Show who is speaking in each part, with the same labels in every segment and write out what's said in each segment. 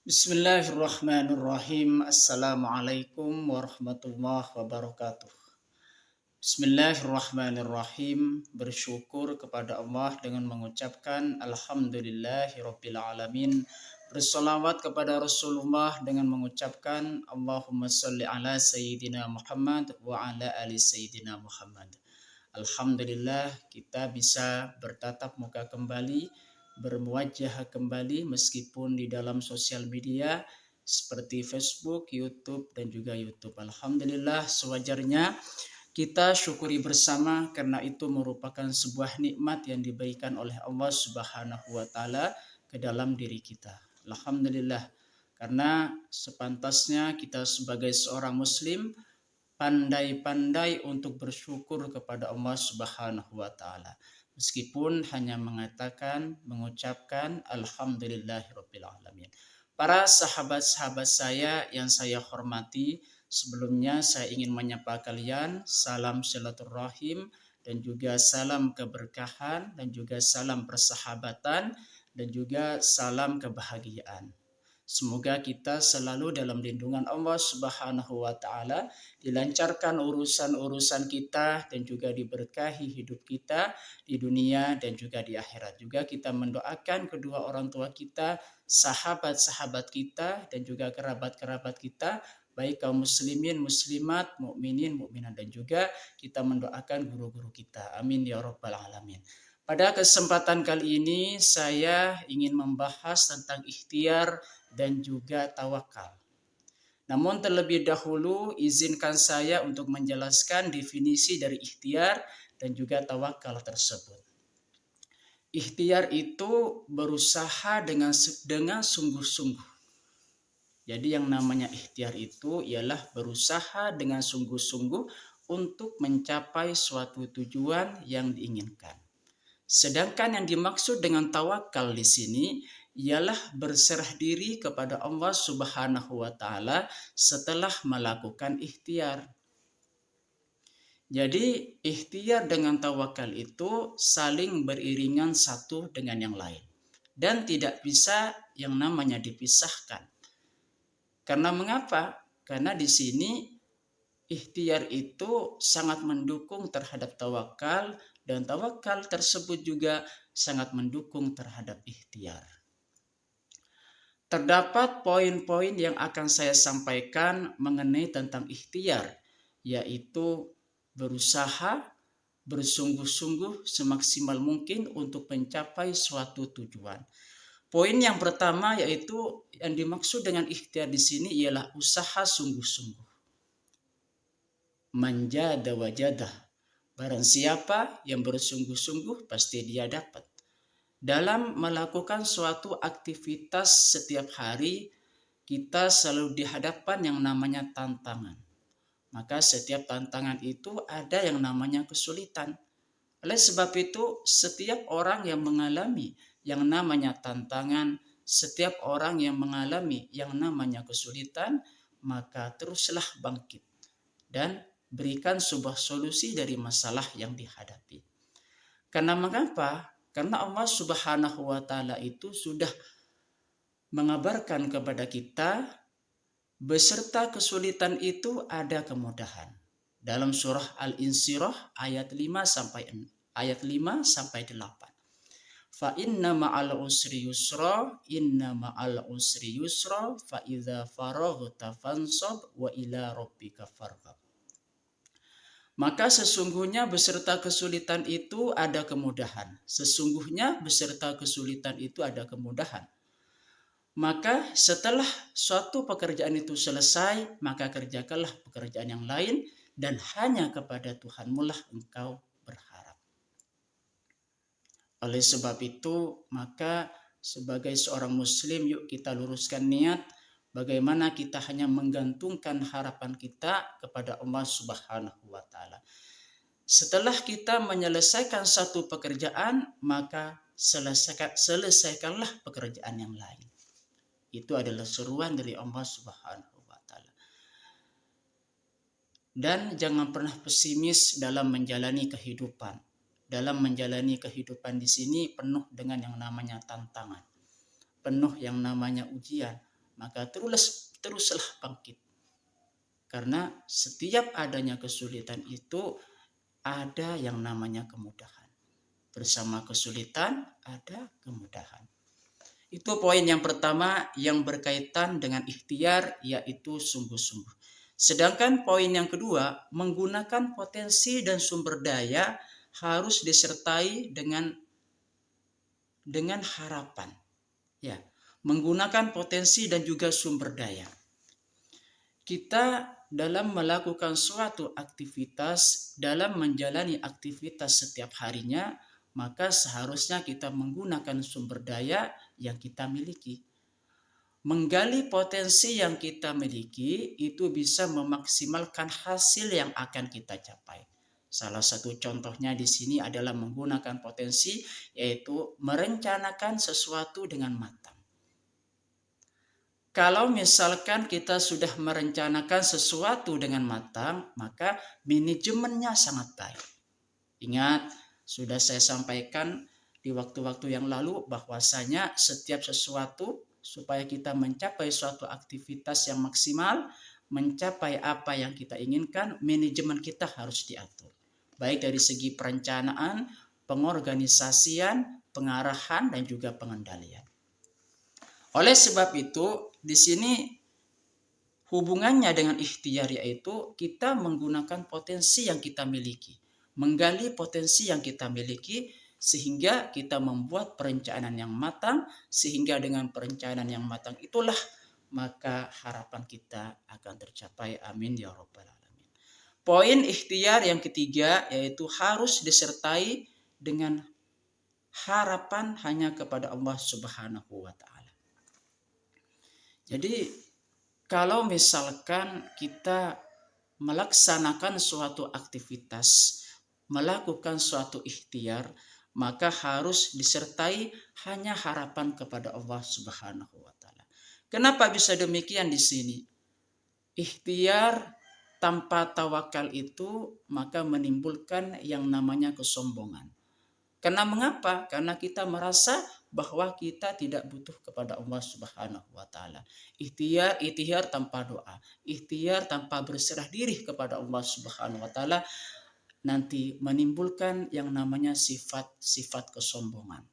Speaker 1: Bismillahirrahmanirrahim. Assalamualaikum warahmatullahi wabarakatuh. Bismillahirrahmanirrahim. Bersyukur kepada Allah dengan mengucapkan Alhamdulillahirabbil alamin. Bersolawat kepada Rasulullah dengan mengucapkan Allahumma sholli ala Sayyidina Muhammad wa ala ali Sayyidina Muhammad. Alhamdulillah kita bisa bertatap muka kembali, berwajah kembali meskipun di dalam sosial media seperti Facebook, YouTube, dan juga YouTube. Alhamdulillah sewajarnya kita syukuri bersama karena itu merupakan sebuah nikmat yang diberikan oleh Allah Subhanahu wa taala ke dalam diri kita. Alhamdulillah karena sepantasnya kita sebagai seorang muslim pandai-pandai untuk bersyukur kepada Allah Subhanahu wa taala. Meskipun hanya mengucapkan alhamdulillahirabbil alamin. Para sahabat-sahabat saya yang saya hormati, sebelumnya saya ingin menyapa kalian salam silaturahim dan juga salam keberkahan dan juga salam persahabatan dan juga salam kebahagiaan. Semoga kita selalu dalam lindungan Allah Subhanahu wa taala, dilancarkan urusan-urusan kita dan juga diberkahi hidup kita di dunia dan juga di akhirat. Juga kita mendoakan kedua orang tua kita, sahabat-sahabat kita dan juga kerabat-kerabat kita, baik kaum muslimin, muslimat, mukminin, mukminat, dan juga kita mendoakan guru-guru kita. Amin ya rabbal alamin. Pada kesempatan kali ini saya ingin membahas tentang ikhtiar dan juga tawakal. Namun terlebih dahulu izinkan saya untuk menjelaskan definisi dari ikhtiar dan juga tawakal tersebut. Ikhtiar itu berusaha dengan sungguh-sungguh. Jadi yang namanya ikhtiar itu ialah berusaha dengan sungguh-sungguh untuk mencapai suatu tujuan yang diinginkan. Sedangkan yang dimaksud dengan tawakal di sini ialah berserah diri kepada Allah Subhanahu wa taala setelah melakukan ikhtiar. Jadi ikhtiar dengan tawakal itu saling beriringan satu dengan yang lain dan tidak bisa yang namanya dipisahkan. Karena mengapa? Karena di sini ikhtiar itu sangat mendukung terhadap tawakal dan tawakal tersebut juga sangat mendukung terhadap ikhtiar. Terdapat poin-poin yang akan saya sampaikan mengenai tentang ikhtiar, yaitu berusaha bersungguh-sungguh semaksimal mungkin untuk mencapai suatu tujuan. Poin yang pertama yaitu yang dimaksud dengan ikhtiar di sini ialah usaha sungguh-sungguh. Manjada wajadah. Barang siapa yang bersungguh-sungguh pasti dia dapat. Dalam melakukan suatu aktivitas setiap hari, kita selalu dihadapkan yang namanya tantangan. Maka setiap tantangan itu ada yang namanya kesulitan. Oleh sebab itu, setiap orang yang mengalami yang namanya tantangan, setiap orang yang mengalami yang namanya kesulitan, maka teruslah bangkit dan berikan sebuah solusi dari masalah yang dihadapi. Karena mengapa? Karena Allah Subhanahu wa taala itu sudah mengabarkan kepada kita beserta kesulitan itu ada kemudahan. Dalam surah Al-Insyirah ayat 5 sampai 8. Fa inna ma'al usri yusra, inna ma'al usri yusra, fa idza faraghta fansab wa ila rabbika farghab. Maka sesungguhnya beserta kesulitan itu ada kemudahan. Sesungguhnya beserta kesulitan itu ada kemudahan. Maka setelah suatu pekerjaan itu selesai, maka kerjakanlah pekerjaan yang lain dan hanya kepada Tuhanmu lah engkau berharap. Oleh sebab itu, maka sebagai seorang muslim yuk kita luruskan niat bagaimana kita hanya menggantungkan harapan kita kepada Allah Subhanahu wa taala. Setelah kita menyelesaikan satu pekerjaan, maka selesaikanlah pekerjaan yang lain. Itu adalah seruan dari Allah Subhanahu wa taala. Dan jangan pernah pesimis dalam menjalani kehidupan. Dalam menjalani kehidupan di sini penuh dengan yang namanya tantangan. Penuh yang namanya ujian. maka teruslah bangkit. Karena setiap adanya kesulitan itu ada yang namanya kemudahan. Bersama kesulitan ada kemudahan. Itu poin yang pertama yang berkaitan dengan ikhtiar, yaitu sungguh-sungguh. Sedangkan poin yang kedua, menggunakan potensi dan sumber daya harus disertai dengan harapan. Ya, menggunakan potensi dan juga sumber daya. Kita dalam melakukan suatu aktivitas, dalam menjalani aktivitas setiap harinya, maka seharusnya kita menggunakan sumber daya yang kita miliki. Menggali potensi yang kita miliki itu bisa memaksimalkan hasil yang akan kita capai. Salah satu contohnya di sini adalah menggunakan potensi, yaitu merencanakan sesuatu dengan matang. Kalau misalkan kita sudah merencanakan sesuatu dengan matang, maka manajemennya sangat baik. Ingat, sudah saya sampaikan di waktu-waktu yang lalu bahwasanya setiap sesuatu supaya kita mencapai suatu aktivitas yang maksimal, mencapai apa yang kita inginkan, manajemen kita harus diatur. Baik dari segi perencanaan, pengorganisasian, pengarahan, dan juga pengendalian. Oleh sebab itu, di sini hubungannya dengan ikhtiar, yaitu kita menggunakan potensi yang kita miliki. Menggali potensi yang kita miliki sehingga kita membuat perencanaan yang matang, sehingga dengan perencanaan yang matang itulah maka harapan kita akan tercapai. Amin ya rabbal alamin. Poin ikhtiar yang ketiga, yaitu harus disertai dengan harapan hanya kepada Allah Subhanahu wa ta'ala. Jadi kalau misalkan kita melaksanakan suatu aktivitas, melakukan suatu ikhtiar, maka harus disertai hanya harapan kepada Allah Subhanahu wa ta'ala. Kenapa bisa demikian di sini? Ikhtiar tanpa tawakal itu maka menimbulkan yang namanya kesombongan. Karena mengapa? Karena kita merasa bahwa kita tidak butuh kepada Allah Subhanahu wa ta'ala. Ikhtiar tanpa doa, ikhtiar tanpa berserah diri kepada Allah Subhanahu wa ta'ala nanti menimbulkan yang namanya sifat kesombongan.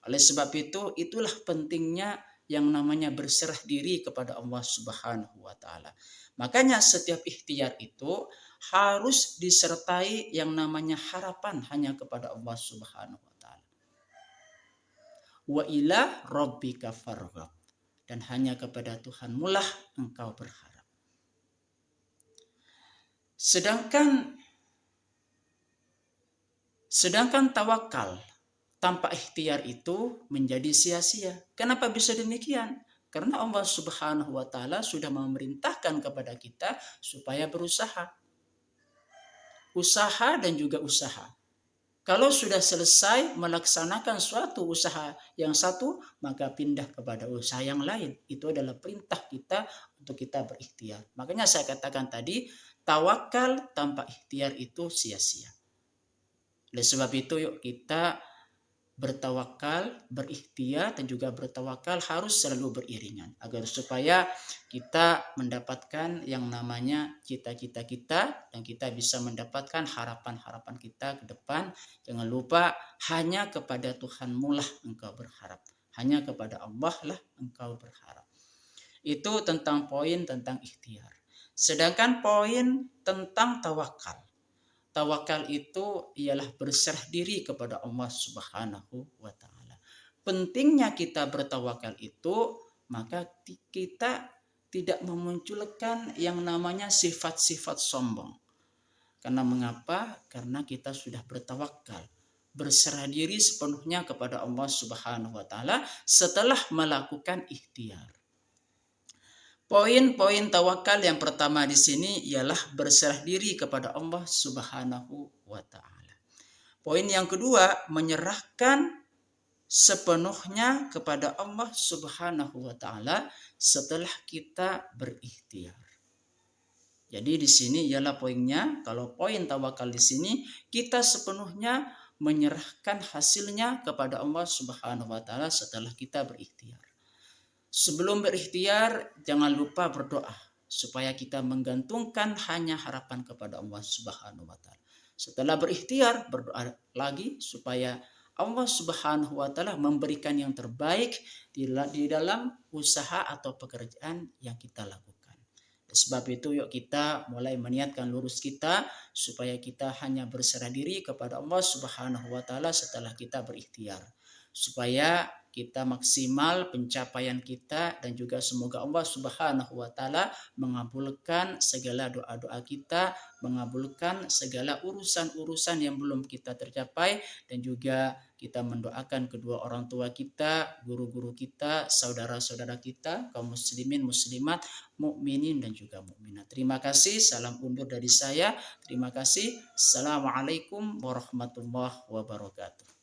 Speaker 1: Oleh sebab itu, itulah pentingnya yang namanya berserah diri kepada Allah Subhanahu wa ta'ala. Makanya setiap ikhtiar itu harus disertai yang namanya harapan hanya kepada Allah Subhanahu wa ta'ala. Wa ila rabbika farghab, dan hanya kepada Tuhanmu lah engkau berharap. Sedangkan tawakal tanpa ikhtiar itu menjadi sia-sia. Kenapa bisa demikian? Karena Allah Subhanahu wa ta'ala sudah memerintahkan kepada kita supaya berusaha. Usaha dan juga usaha. Kalau sudah selesai melaksanakan suatu usaha yang satu, maka pindah kepada usaha yang lain. Itu adalah perintah kita untuk kita berikhtiar. Makanya saya katakan tadi, tawakal tanpa ikhtiar itu sia-sia. Oleh sebab itu yuk kita bertawakal, berikhtiar, dan juga bertawakal harus selalu beriringan. Agar supaya kita mendapatkan yang namanya cita-cita kita, dan kita bisa mendapatkan harapan-harapan kita ke depan. Jangan lupa, hanya kepada Tuhanmu lah engkau berharap. Hanya kepada Allah lah engkau berharap. Itu tentang poin tentang ikhtiar. Sedangkan poin tentang tawakal. Tawakal itu ialah berserah diri kepada Allah Subhanahu wa ta'ala. Pentingnya kita bertawakal itu, maka kita tidak memunculkan yang namanya sifat-sifat sombong. Karena mengapa? Karena kita sudah bertawakal, berserah diri sepenuhnya kepada Allah Subhanahu wa ta'ala setelah melakukan ikhtiar. Poin-poin tawakal yang pertama di sini ialah berserah diri kepada Allah Subhanahu wa ta'ala. Poin yang kedua, menyerahkan sepenuhnya kepada Allah Subhanahu wa ta'ala setelah kita berikhtiar. Jadi di sini ialah poinnya, kalau poin tawakal di sini kita sepenuhnya menyerahkan hasilnya kepada Allah Subhanahu wa ta'ala setelah kita berikhtiar. Sebelum berikhtiar, jangan lupa berdoa supaya kita menggantungkan hanya harapan kepada Allah Subhanahu wa taala. Setelah berikhtiar, berdoa lagi supaya Allah Subhanahu wa taala memberikan yang terbaik di dalam usaha atau pekerjaan yang kita lakukan. Sebab itu yuk kita mulai meniatkan lurus kita supaya kita hanya berserah diri kepada Allah Subhanahu wa taala setelah kita berikhtiar. Supaya kita maksimal pencapaian kita dan juga semoga Allah Subhanahu wa taala mengabulkan segala doa-doa kita, mengabulkan segala urusan-urusan yang belum kita tercapai dan juga kita mendoakan kedua orang tua kita, guru-guru kita, saudara-saudara kita, kaum muslimin, muslimat, mukminin dan juga mukminat. Terima kasih, salam undur dari saya. Terima kasih. Assalamualaikum warahmatullahi wabarakatuh.